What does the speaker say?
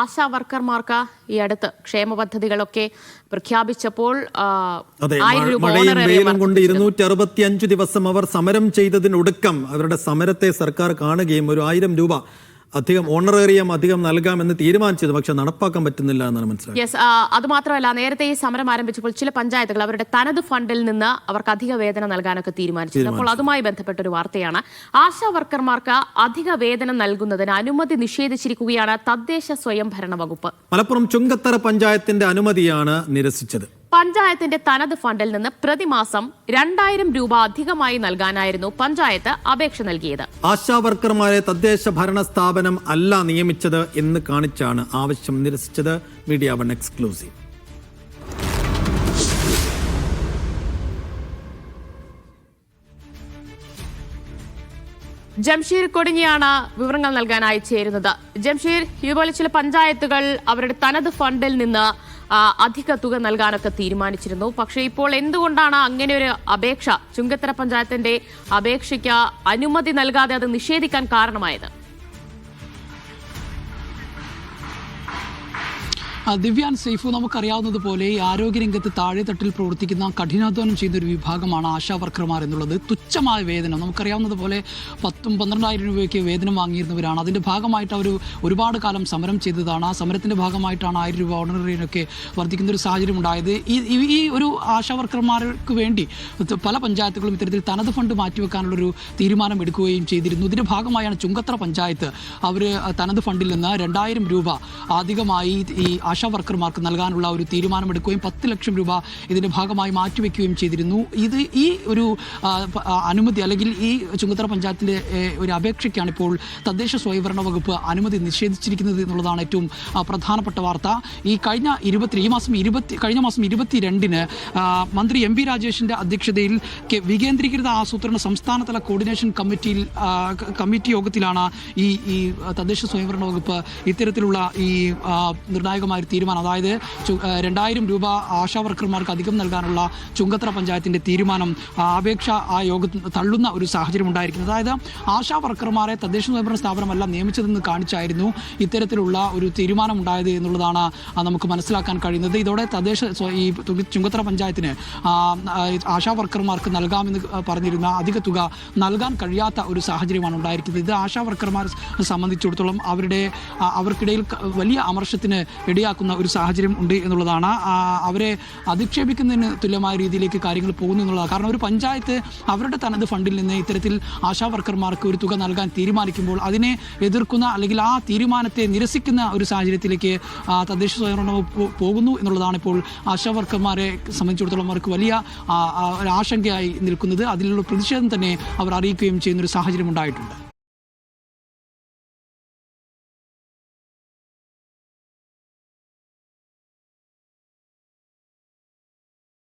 ആശാ വർക്കർമാർക്ക് ഈ അടുത്ത് ക്ഷേമ പദ്ധതികളൊക്കെ പ്രഖ്യാപിച്ചപ്പോൾ മഴയും വെയിലും കൊണ്ട് 265 ദിവസം അവർ സമരം ചെയ്തതിനൊടുക്കം അവരുടെ സമരത്തെ സർക്കാർ കാണുകയും ഒരു 1000 രൂപ അധികം ഓണറേറിയം അധികം നൽകാമെന്ന് തീരുമാനിച്ചത്, പക്ഷെ നടപ്പാക്കാൻ പറ്റുന്നില്ല എന്നാണ് മനസ്സിലായത്. അതുമാത്രമല്ല, നേരത്തെ ഈ സമരം ആരംഭിച്ചപ്പോൾ ചില പഞ്ചായത്തുകൾ അവരുടെ തനത് ഫണ്ടിൽ നിന്ന് അവർക്ക് അധിക വേതനം നൽകാനൊക്കെ തീരുമാനിച്ചു. അപ്പോൾ അതുമായി ബന്ധപ്പെട്ട ഒരു വാർത്തയാണ്. ആശാ വർക്കർമാർക്ക് അധിക വേതനം നൽകുന്നതിന് അനുമതി നിഷേധിച്ചിരിക്കുകയാണ് തദ്ദേശ സ്വയംഭരണ വകുപ്പ്. മലപ്പുറം ചുങ്കത്തറ പഞ്ചായത്തിന്റെ അനുമതിയാണ് നിരസിച്ചത്. പഞ്ചായത്തിന്റെ തനത് ഫണ്ടിൽ നിന്ന് പ്രതിമാസം 2000 രൂപ അധികമായി നൽകാനായിരുന്നു പഞ്ചായത്ത് അപേക്ഷ നൽകിയത്. ആശാ വർക്കർമാരെ തദ്ദേശ ഭരണ സ്ഥാപനം അല്ല നിയമിച്ചത് എന്ന് കാണിച്ചാണ് ആവശ്യം നിരസിച്ചത്. Media one exclusive. ജംഷീർ കൊടിഞ്ഞിയാണ് വിവരങ്ങൾ നൽകാനായി ചേരുന്നത്. ജംഷീർ, ഇതുപോലെ ചില പഞ്ചായത്തുകൾ അവരുടെ തനത് ഫണ്ടിൽ നിന്ന് അധിക തുക നൽകാനൊക്കെ തീരുമാനിച്ചിരുന്നു. പക്ഷേ ഇപ്പോൾ എന്തുകൊണ്ടാണ് അങ്ങനെ ഒരു അപേക്ഷ, ചുങ്കത്തറ പഞ്ചായത്തിന്റെ അപേക്ഷയ്ക്ക് അനുമതി നൽകാതെ അത് നിഷേധിക്കാൻ കാരണമായത്? ദിവ്യാൻ സൈഫു, നമുക്കറിയാവുന്നതുപോലെ ഈ ആരോഗ്യരംഗത്ത് താഴെത്തട്ടിൽ പ്രവർത്തിക്കുന്ന കഠിനാധ്വാനം ചെയ്യുന്ന ഒരു വിഭാഗമാണ് ആശാ വർക്കർമാർ എന്നുള്ളത്. തുച്ഛമായ വേതനം, നമുക്കറിയാവുന്നതുപോലെ 10,000-12,000 രൂപയ്ക്ക് വേതനം വാങ്ങിയിരുന്നവരാണ്. അതിൻ്റെ ഭാഗമായിട്ട് അവർ ഒരുപാട് കാലം സമരം ചെയ്തതാണ്. ആ സമരത്തിൻ്റെ ഭാഗമായിട്ടാണ് 1000 രൂപ ഓണറേറിയൊക്കെ വർദ്ധിക്കുന്ന ഒരു സാഹചര്യം ഉണ്ടായത്. ഈ ഒരു ആശാ വർക്കർമാർക്ക് വേണ്ടി പല പഞ്ചായത്തുകളും ഇത്തരത്തിൽ തനത് ഫണ്ട് മാറ്റിവെക്കാനുള്ളൊരു തീരുമാനം എടുക്കുകയും ചെയ്തിരുന്നു. ഇതിൻ്റെ ഭാഗമായാണ് ചുങ്കത്തറ പഞ്ചായത്ത് അവർ തനത് ഫണ്ടിൽ നിന്ന് 2000 രൂപ അധികമായി ഈ ആശാ വർക്കർമാർക്ക് നൽകാനുള്ള ഒരു തീരുമാനമെടുക്കുകയും 10 ലക്ഷം രൂപ ഇതിന്റെ ഭാഗമായി മാറ്റിവെക്കുകയും ചെയ്തിരുന്നു. ഈ ഒരു അനുമതി, അല്ലെങ്കിൽ ഈ ചുങ്കത്തറ പഞ്ചായത്തിന്റെ ഒരു അപേക്ഷയ്ക്കാണ് ഇപ്പോൾ തദ്ദേശ സ്വയംഭരണ വകുപ്പ് അനുമതി നിഷേധിച്ചിരിക്കുന്നത് എന്നുള്ളതാണ് ഏറ്റവും പ്രധാനപ്പെട്ട വാർത്ത. കഴിഞ്ഞ മാസം 22-ന് മന്ത്രി എം പി രാജേഷിന്റെ അധ്യക്ഷതയിൽ വികേന്ദ്രീകൃത ആസൂത്രണ സംസ്ഥാനതല കോർഡിനേഷൻ കമ്മിറ്റി യോഗത്തിലാണ് ഈ തദ്ദേശ സ്വയംഭരണ വകുപ്പ് ഇത്തരത്തിലുള്ള ഈ നിർണായകമായ തീരുമാനം, അതായത് 2000 രൂപ ആശാ വർക്കർമാർക്ക് അധികം നൽകാനുള്ള ചുങ്കത്തറ പഞ്ചായത്തിന്റെ തീരുമാനം അപേക്ഷ ആ യോഗത്തിൽ തള്ളുന്ന ഒരു സാഹചര്യം ഉണ്ടായിരിക്കുന്നത്. അതായത് ആശാ വർക്കർമാരെ തദ്ദേശ സ്വയംഭരണ സ്ഥാപനമല്ല നിയമിച്ചതെന്ന് കാണിച്ചായിരുന്നു ഇത്തരത്തിലുള്ള ഒരു തീരുമാനം ഉണ്ടായത് എന്നുള്ളതാണ് നമുക്ക് മനസ്സിലാക്കാൻ കഴിയുന്നത്. ഇതോടെ ഈ ചുങ്കത്തറ പഞ്ചായത്തിന് ആശാ വർക്കർമാർക്ക് നൽകാമെന്ന് പറഞ്ഞിരുന്ന അധിക തുക നൽകാൻ കഴിയാത്ത ഒരു സാഹചര്യമാണ് ഉണ്ടായിരിക്കുന്നത്. ഇത് ആശാ വർക്കർമാരെ സംബന്ധിച്ചിടത്തോളം അവർക്കിടയിൽ വലിയ അമർഷത്തിന് ഇടയാക്കുന്ന ഒരു സാഹചര്യം ഉണ്ട് എന്നുള്ളതാണ്. അവരെ അധിക്ഷേപിക്കുന്നതിന് തുല്യമായ രീതിയിലേക്ക് കാര്യങ്ങൾ പോകുന്നു എന്നുള്ളതാണ്. കാരണം ഒരു പഞ്ചായത്ത് അവരുടെ തനത് ഫണ്ടിൽ നിന്ന് ഇത്തരത്തിൽ ആശാ വർക്കർമാർക്ക് ഒരു തുക നൽകാൻ തീരുമാനിക്കുമ്പോൾ അതിനെ എതിർക്കുന്ന, അല്ലെങ്കിൽ ആ തീരുമാനത്തെ നിരസിക്കുന്ന ഒരു സാഹചര്യത്തിലേക്ക് തദ്ദേശ സ്വയംഭരണ വകുപ്പ് പോകുന്നു എന്നുള്ളതാണ് ഇപ്പോൾ ആശാ വർക്കർമാരെ സംബന്ധിച്ചിടത്തോളം അവർക്ക് വലിയ ആശങ്കയായി നിൽക്കുന്നത്. അതിലുള്ള പ്രതിഷേധം തന്നെ അവർ അറിയിക്കുകയും ചെയ്യുന്ന ഒരു സാഹചര്യം ഉണ്ടായിട്ടുണ്ട്.